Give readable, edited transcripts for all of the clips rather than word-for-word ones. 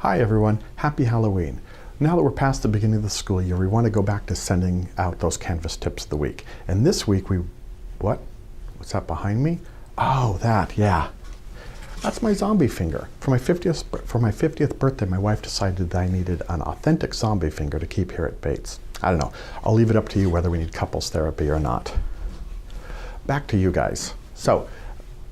Hi everyone, happy Halloween. Now that we're past the beginning of the school year, we want to go back to sending out those Canvas tips of the week. And this week what's that behind me? Oh, yeah. That's my zombie finger. For my 50th birthday, my wife decided that I needed an authentic zombie finger to keep here at Bates. I don't know, I'll leave it up to you whether we need couples therapy or not. Back to you guys. So,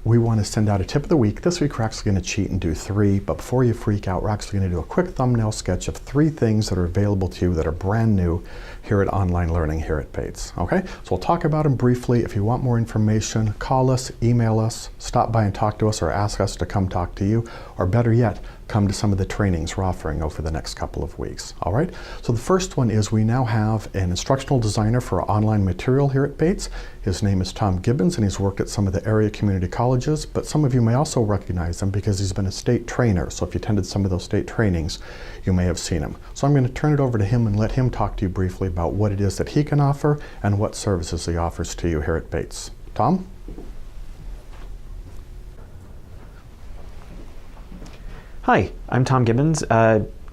we want to send out a tip of the week. This week we're actually going to cheat and do 3, but before you freak out, we're actually going to do a quick thumbnail sketch of 3 things that are available to you that are brand new here at Online Learning here at Bates. Okay, so we'll talk about them briefly. If you want more information, call us, email us, stop by and talk to us, or ask us to come talk to you, or better yet, come to some of the trainings we're offering over the next couple of weeks. All right, so the first one is we now have an instructional designer for online material here at Bates. His name is Tom Gibbons, and he's worked at some of the area community colleges, but some of you may also recognize him because he's been a state trainer. So if you attended some of those state trainings, you may have seen him. So I'm going to turn it over to him and let him talk to you briefly about what it is that he can offer and what services he offers to you here at Bates. Tom? Hi, I'm Tom Gibbons.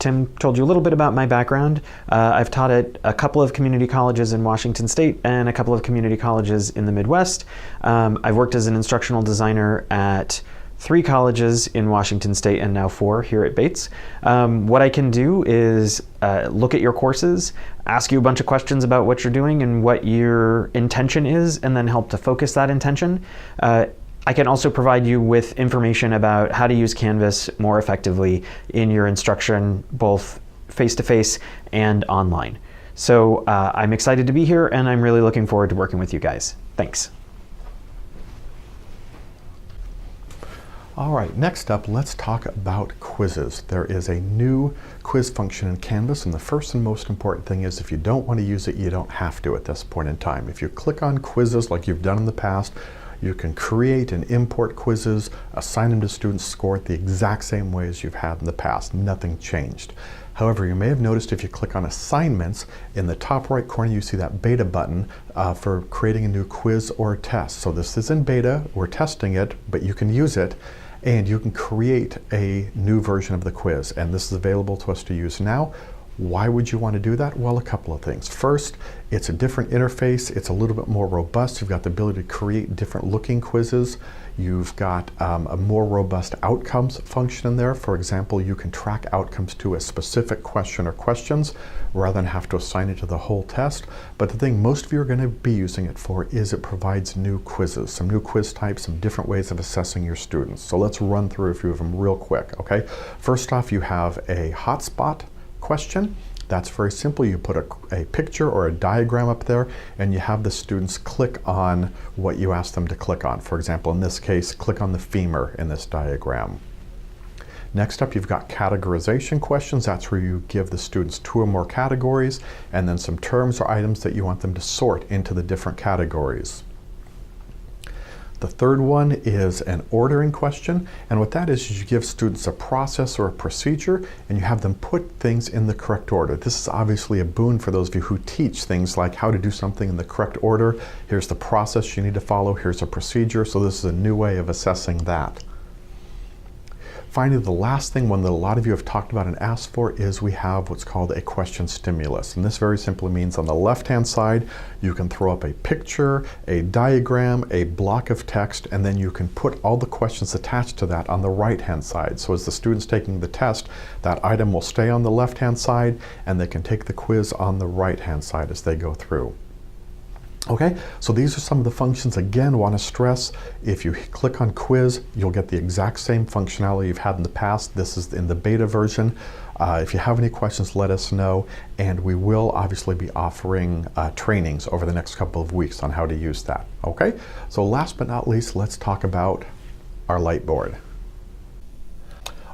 Tim told you a little bit about my background. I've taught at a couple of community colleges in Washington State and a couple of community colleges in the Midwest. I've worked as an instructional designer at 3 colleges in Washington State and now 4 here at Bates. What I can do is look at your courses, ask you a bunch of questions about what you're doing and what your intention is, and then help to focus that intention. I can also provide you with information about how to use Canvas more effectively in your instruction, both face-to-face and online. So I'm excited to be here, and I'm really looking forward to working with you guys. Thanks. All right, next up, let's talk about quizzes. There is a new quiz function in Canvas, and the first and most important thing is if you don't want to use it, you don't have to at this point in time. If you click on quizzes like you've done in the past, you can create and import quizzes, assign them to students, score it the exact same way as you've had in the past. Nothing changed. However, you may have noticed if you click on assignments, in the top right corner you see that beta button for creating a new quiz or test. So this is in beta, we're testing it, but you can use it and you can create a new version of the quiz. And this is available to us to use now. Why would you want to do that? Well, a couple of things. First, it's a different interface. It's a little bit more robust. You've got the ability to create different looking quizzes. You've got a more robust outcomes function in there. For example, you can track outcomes to a specific question or questions rather than have to assign it to the whole test. But the thing most of you are going to be using it for is it provides new quizzes, some new quiz types, some different ways of assessing your students. So let's run through a few of them real quick, okay? First off, you have a hotspot question. That's very simple. You put a picture or a diagram up there and you have the students click on what you ask them to click on. For example, in this case, click on the femur in this diagram. Next up, you've got categorization questions. That's where you give the students 2 or more categories and then some terms or items that you want them to sort into the different categories. The third one is an ordering question, and what that is you give students a process or a procedure and you have them put things in the correct order. This is obviously a boon for those of you who teach things like how to do something in the correct order. Here's the process you need to follow, here's a procedure, so this is a new way of assessing that. Finally, the last thing, one that a lot of you have talked about and asked for, is we have what's called a question stimulus. And this very simply means on the left-hand side, you can throw up a picture, a diagram, a block of text, and then you can put all the questions attached to that on the right-hand side. So as the student's taking the test, that item will stay on the left-hand side, and they can take the quiz on the right-hand side as they go through. Okay, so these are some of the functions. Again, want to stress, if you click on quiz, you'll get the exact same functionality you've had in the past. This is in the beta version. If you have any questions, let us know, and we will obviously be offering trainings over the next couple of weeks on how to use that. Okay, so last but not least, let's talk about our LIghtboard.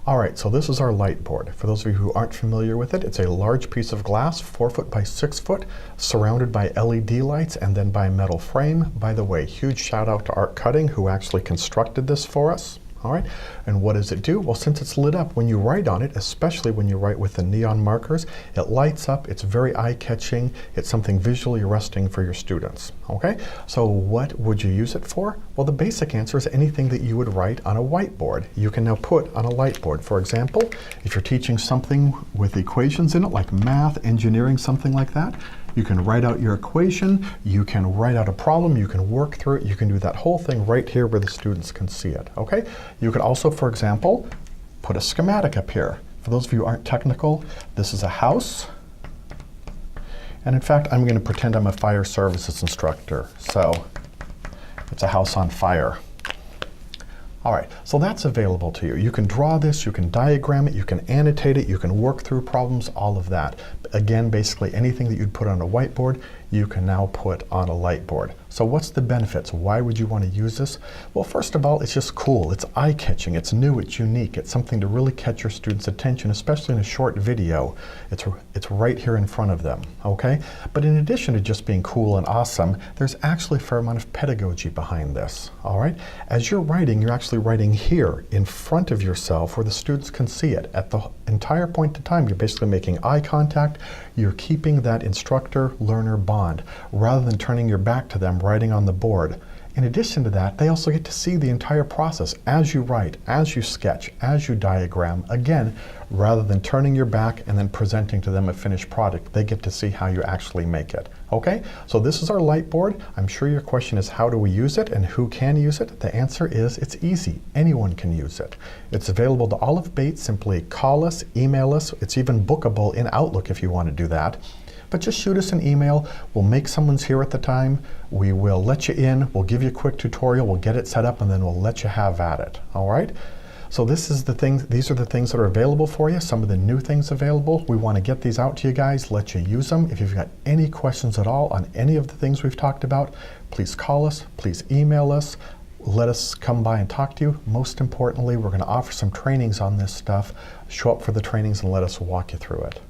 All right, so this is our LIghtboard. For those of you who aren't familiar with it, it's a large piece of glass, 4 foot by 6 foot, surrounded by LED lights and then by a metal frame. By the way, huge shout out to Art Cutting, who actually constructed this for us. All right, and what does it do? Well, since it's lit up, when you write on it, especially when you write with the neon markers, it lights up, it's very eye-catching, it's something visually arresting for your students, okay? So what would you use it for? Well, the basic answer is anything that you would write on a whiteboard. You can now put on a LIghtboard. For example, if you're teaching something with equations in it, like math, engineering, something like that, you can write out your equation, you can write out a problem, you can work through it, you can do that whole thing right here where the students can see it, okay? You could also, for example, put a schematic up here. For those of you who aren't technical, this is a house. And in fact, I'm going to pretend I'm a fire services instructor. So it's a house on fire. All right, so that's available to you. You can draw this, you can diagram it, you can annotate it, you can work through problems, all of that. Again, basically anything that you'd put on a whiteboard, you can now put on a LIghtboard. So what's the benefits? Why would you want to use this? Well, first of all, it's just cool. It's eye-catching, it's new, it's unique. It's something to really catch your students' attention, especially in a short video. It's right here in front of them, okay? But in addition to just being cool and awesome, there's actually a fair amount of pedagogy behind this, all right? As you're writing, you're actually writing here in front of yourself where the students can see it. At the entire point in time, you're basically making eye contact. You're keeping that instructor-learner bond rather than turning your back to them writing on the board. In addition to that, they also get to see the entire process as you write, as you sketch, as you diagram. Again, rather than turning your back and then presenting to them a finished product, they get to see how you actually make it. Okay, so this is our LIghtboard. I'm sure your question is, how do we use it and who can use it? The answer is, it's easy. Anyone can use it. It's available to all of Bates. Simply call us, email us. It's even bookable in Outlook if you want to do that. But just shoot us an email. We'll make someone's here at the time. We will let you in. We'll give you a quick tutorial. We'll get it set up, and then we'll let you have at it. All right? So these are the things that are available for you, some of the new things available. We want to get these out to you guys, let you use them. If you've got any questions at all on any of the things we've talked about, please call us, please email us. Let us come by and talk to you. Most importantly, we're going to offer some trainings on this stuff. Show up for the trainings and let us walk you through it.